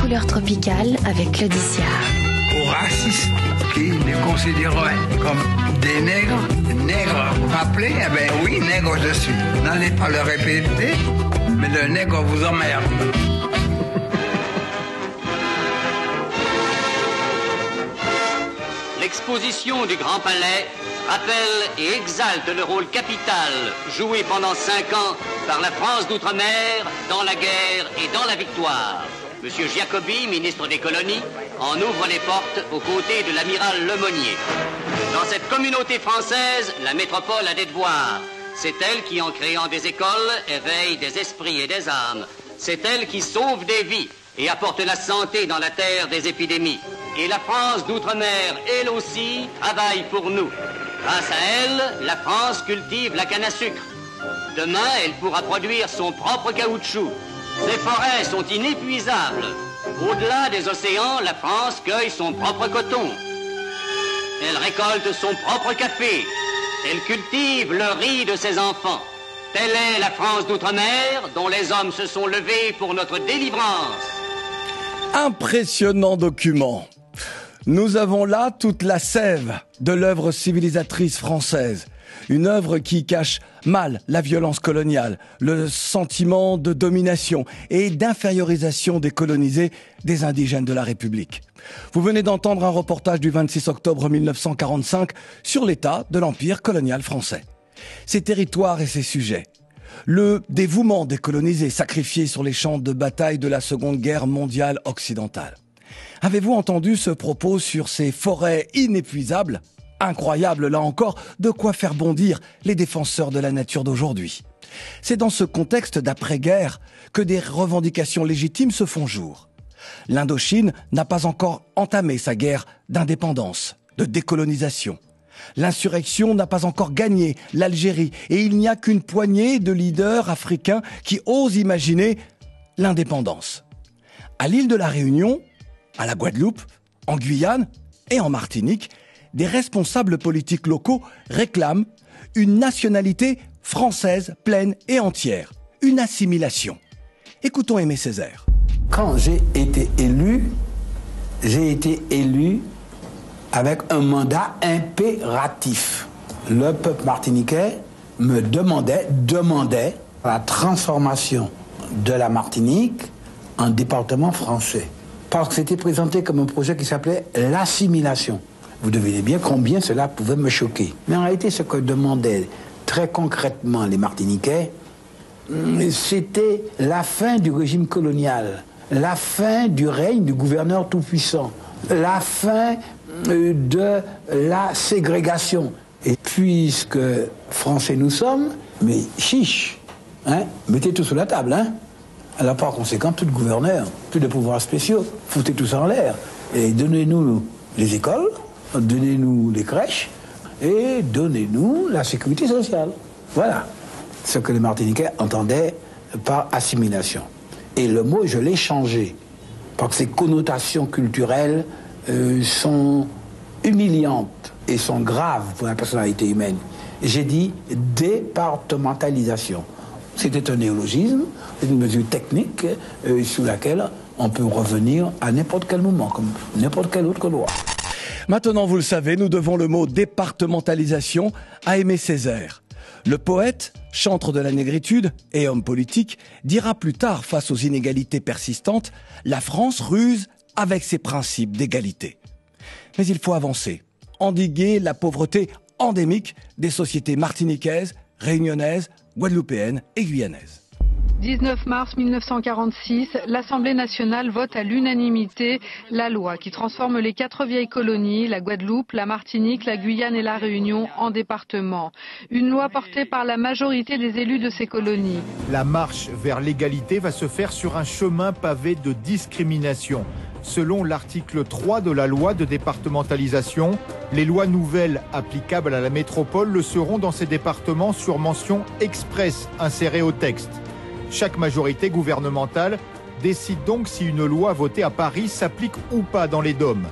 couleurs tropicales avec Claudicia. Aux racistes qui les considéraient comme des nègres, vous rappelez? Eh bien oui, nègre je suis. N'allez pas le répéter, mais le nègre vous emmerde. L'exposition du Grand Palais rappelle et exalte le rôle capital joué pendant 5 ans par la France d'outre-mer dans la guerre et dans la victoire. Monsieur Giacobbi, ministre des colonies, en ouvre les portes aux côtés de l'amiral Lemonnier. Dans cette communauté française, la métropole a des devoirs. C'est elle qui, en créant des écoles, éveille des esprits et des âmes. C'est elle qui sauve des vies et apporte la santé dans la terre des épidémies. Et la France d'outre-mer, elle aussi, travaille pour nous. Grâce à elle, la France cultive la canne à sucre. Demain, elle pourra produire son propre caoutchouc. Ses forêts sont inépuisables. Au-delà des océans, la France cueille son propre coton. Elle récolte son propre café. Elle cultive le riz de ses enfants. Telle est la France d'outre-mer dont les hommes se sont levés pour notre délivrance. Impressionnant document. Nous avons là toute la sève de l'œuvre civilisatrice française. Une œuvre qui cache mal la violence coloniale, le sentiment de domination et d'infériorisation des colonisés des indigènes de la République. Vous venez d'entendre un reportage du 26 octobre 1945 sur l'état de l'empire colonial français. Ses territoires et ses sujets. Le dévouement des colonisés sacrifiés sur les champs de bataille de la Seconde Guerre mondiale occidentale. Avez-vous entendu ce propos sur ces forêts inépuisables ? Incroyable, là encore, de quoi faire bondir les défenseurs de la nature d'aujourd'hui. C'est dans ce contexte d'après-guerre que des revendications légitimes se font jour. L'Indochine n'a pas encore entamé sa guerre d'indépendance, de décolonisation. L'insurrection n'a pas encore gagné l'Algérie et il n'y a qu'une poignée de leaders africains qui osent imaginer l'indépendance. À l'île de la Réunion, à la Guadeloupe, en Guyane et en Martinique, des responsables politiques locaux réclament une nationalité française pleine et entière, une assimilation. Écoutons Aimé Césaire. Quand j'ai été élu avec un mandat impératif. Le peuple martiniquais me demandait la transformation de la Martinique en département français. Parce que c'était présenté comme un projet qui s'appelait l'assimilation. Vous devinez bien combien cela pouvait me choquer. Mais en réalité, ce que demandaient très concrètement les Martiniquais, c'était la fin du régime colonial, la fin du règne du gouverneur tout-puissant, la fin de la ségrégation. Et puisque Français nous sommes, mais chiche, mettez tout sur la table, Alors par conséquent, tout gouverneur, tous les pouvoirs spéciaux, foutez tout ça en l'air. Et donnez-nous les écoles, donnez-nous les crèches, et donnez-nous la sécurité sociale. Voilà ce que les Martiniquais entendaient par assimilation. Et le mot, je l'ai changé, parce que ses connotations culturelles sont humiliantes et sont graves pour la personnalité humaine. J'ai dit départementalisation. C'était un néologisme, c'est une mesure technique sous laquelle on peut revenir à n'importe quel moment, comme n'importe quelle autre loi. Maintenant, vous le savez, nous devons le mot départementalisation à Aimé Césaire. Le poète, chantre de la négritude et homme politique, dira plus tard, face aux inégalités persistantes, la France ruse avec ses principes d'égalité. Mais il faut avancer, endiguer la pauvreté endémique des sociétés martiniquaises, réunionnaises, guadeloupéennes et guyanaises. 19 mars 1946, l'Assemblée nationale vote à l'unanimité la loi qui transforme les 4 vieilles colonies, la Guadeloupe, la Martinique, la Guyane et la Réunion, en départements. Une loi portée par la majorité des élus de ces colonies. La marche vers l'égalité va se faire sur un chemin pavé de discrimination. Selon l'article 3 de la loi de départementalisation, les lois nouvelles applicables à la métropole le seront dans ces départements sur mention expresse insérée au texte. Chaque majorité gouvernementale décide donc si une loi votée à Paris s'applique ou pas dans les DOM.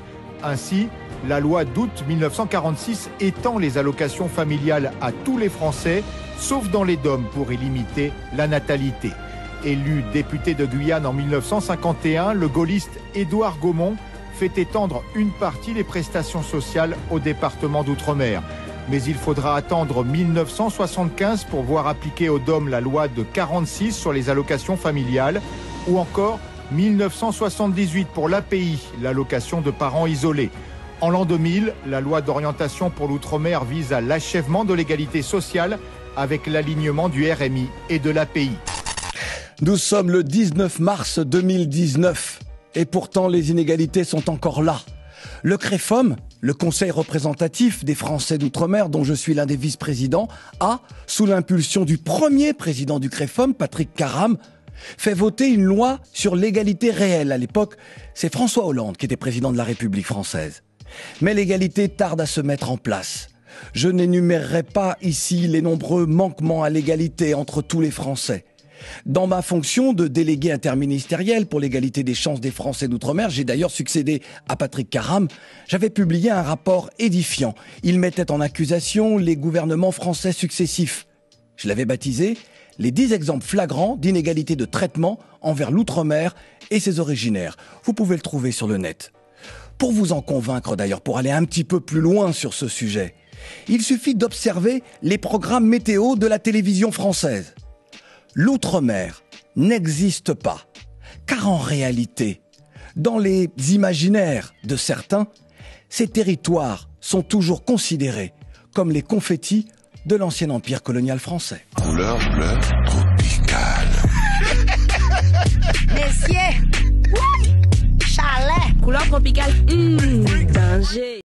Ainsi, la loi d'août 1946 étend les allocations familiales à tous les Français, sauf dans les DOM pour y limiter la natalité. Élu député de Guyane en 1951, le gaulliste Édouard Gaumont fait étendre une partie des prestations sociales au département d'Outre-mer. Mais il faudra attendre 1975 pour voir appliquer au DOM la loi de 46 sur les allocations familiales, ou encore 1978 pour l'API, l'allocation de parents isolés. En l'an 2000, la loi d'orientation pour l'outre-mer vise à l'achèvement de l'égalité sociale avec l'alignement du RMI et de l'API. Nous sommes le 19 mars 2019 et pourtant les inégalités sont encore là. Le CREFOM, le Conseil représentatif des Français d'outre-mer, dont je suis l'un des vice-présidents, a, sous l'impulsion du premier président du CREFOM, Patrick Caram, fait voter une loi sur l'égalité réelle. À l'époque, c'est François Hollande qui était président de la République française. Mais l'égalité tarde à se mettre en place. Je n'énumérerai pas ici les nombreux manquements à l'égalité entre tous les Français. Dans ma fonction de délégué interministériel pour l'égalité des chances des Français d'outre-mer, j'ai d'ailleurs succédé à Patrick Caram, j'avais publié un rapport édifiant. Il mettait en accusation les gouvernements français successifs. Je l'avais baptisé « Les 10 exemples flagrants d'inégalité de traitement envers l'outre-mer et ses originaires ». Vous pouvez le trouver sur le net. Pour vous en convaincre d'ailleurs, pour aller un petit peu plus loin sur ce sujet, il suffit d'observer les programmes météo de la télévision française. L'outre-mer n'existe pas, car en réalité, dans les imaginaires de certains, ces territoires sont toujours considérés comme les confettis de l'ancien empire colonial français. Couleur bleu tropicale. Messieurs, chalet. Couleur tropicale, danger.